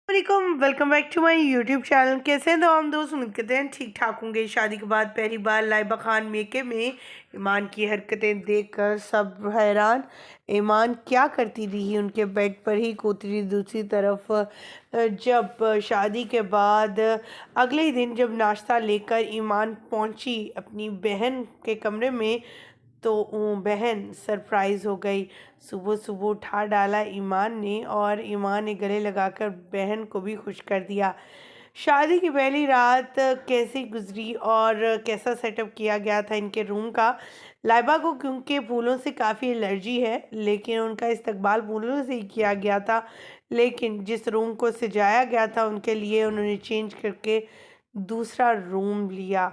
वालेकुम, welcome back to my YouTube channel. कैसे हैं तो हम दोस्त? उम्मीद करते हैं ठीक ठाक होंगे। शादी के बाद पहली बार लाइबा खान मेके में ईमान की हरकतें देखकर सब हैरान। ईमान क्या करती रही? उनके बेड पर ही कूदती दूसरी तरफ। जब शादी के बाद अगले ही दिन जब नाश्ता लेकर ईमान पहुंची अपनी बहन के कमरे में, तो वो बहन सरप्राइज़ हो गई। सुबह सुबह उठा डाला ईमान ने और ईमान ने गले लगाकर बहन को भी खुश कर दिया। शादी की पहली रात कैसी गुजरी और कैसा सेटअप किया गया था इनके रूम का। लाइबा को क्योंकि फूलों से काफ़ी एलर्जी है, लेकिन उनका इस्तकबाल फूलों से ही किया गया था। लेकिन जिस रूम को सजाया गया था उनके लिए, उन्होंने चेंज करके दूसरा रूम लिया।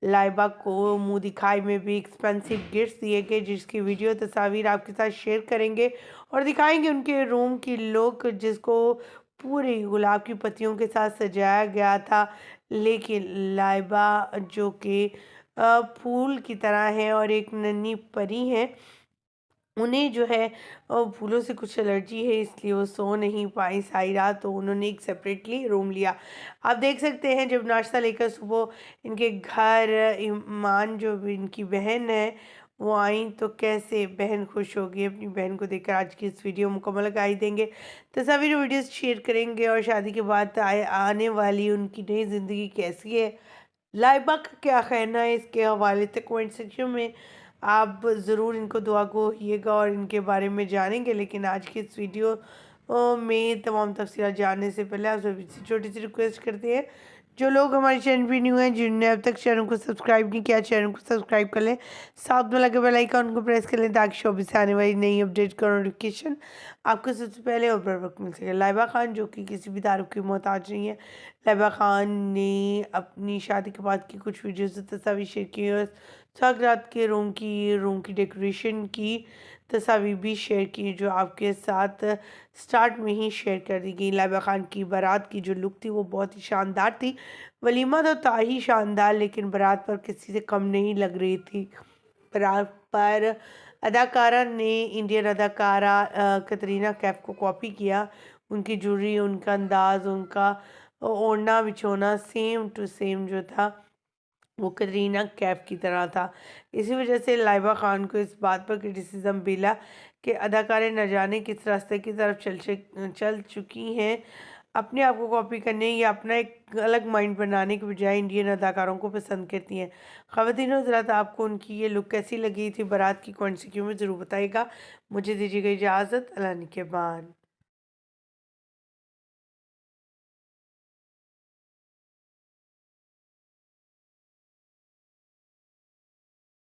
लाइबा को मुंह दिखाई में भी एक्सपेंसिव गिफ्ट्स दिए गए, जिसकी वीडियो तस्वीर आपके साथ शेयर करेंगे और दिखाएंगे उनके रूम की लुक, जिसको पूरी गुलाब की पत्तियों के साथ सजाया गया था। लेकिन लाइबा जो कि फूल की तरह है और एक नन्ही परी है, उन्हें जो है फूलों से कुछ एलर्जी है, इसलिए वो सो नहीं पाई सारी रात। तो उन्होंने एक सेपरेटली रूम लिया। आप देख सकते हैं जब नाश्ता लेकर सुबह इनके घर ईमान जो भी इनकी बहन है वो आई, तो कैसे बहन खुश हो गई अपनी बहन को देखकर। आज की इस वीडियो मुकम्मल लगाई देंगे, तस्वीर वीडियोस शेयर करेंगे और शादी के बाद आने वाली उनकी नई ज़िंदगी कैसी है, लाइबा का क्या कहना है इसके हवाले से कमेंट सेक्शन में आप ज़रूर इनको दुआ गोइएगा और इनके बारे में जानेंगे। लेकिन आज की इस वीडियो में तमाम तफसीलात जानने से पहले आप सभी से छोटी सी रिक्वेस्ट करते हैं, जो लोग हमारे चैनल पे न्यू हैं, जिन्होंने अब तक चैनल को सब्सक्राइब नहीं किया, चैनल को सब्सक्राइकन कर लें, साथ में लगे बेल आइकन को प्रेस कर लें, ताकि शोबी से आने वाली नई अपडेट का नोटिफिकेशन आपको सबसे पहले और बर वक्त मिल सके। लाइबा खान जो कि किसी भी तारुफ की मोहताज नहीं है। लाइबा खान ने अपनी शादी के बाद की कुछ वीडियोस से तस्वीर शेयर की और सागरात के रूम की डेकोरेशन की तस्वीर भी शेयर की, जो आपके साथ स्टार्ट में ही शेयर कर दी गई। लाइबा खान की बारात की जो लुक थी वो बहुत ही शानदार थी। वलीमा तो था ही शानदार, लेकिन बारात पर किसी से कम नहीं लग रही थी। बारात पर अदाकारा ने इंडियन अदाकारा कतरीना कैफ को कॉपी किया। उनकी ज्वेलरी, उनका अंदाज, उनका ओढ़ना बिछोना सेम टू सेम जो था वो कतरीना कैफ की तरह था। इसी वजह से लाइबा खान को इस बात पर क्रिटिसिज्म मिला कि अदाकारें न जाने किस रास्ते की तरफ चल चुकी हैं। अपने आप को कॉपी करने या अपना एक अलग माइंड बनाने के बजाय इंडियन अदाकारों को पसंद करती हैं। ख़वातीन हज़रात, आपको उनकी ये लुक कैसी लगी थी बारात की? कमेंट सेक्शन में ज़रूर बताइएगा। मुझे दीजिएगा इजाज़त। अल्लाह के बाद।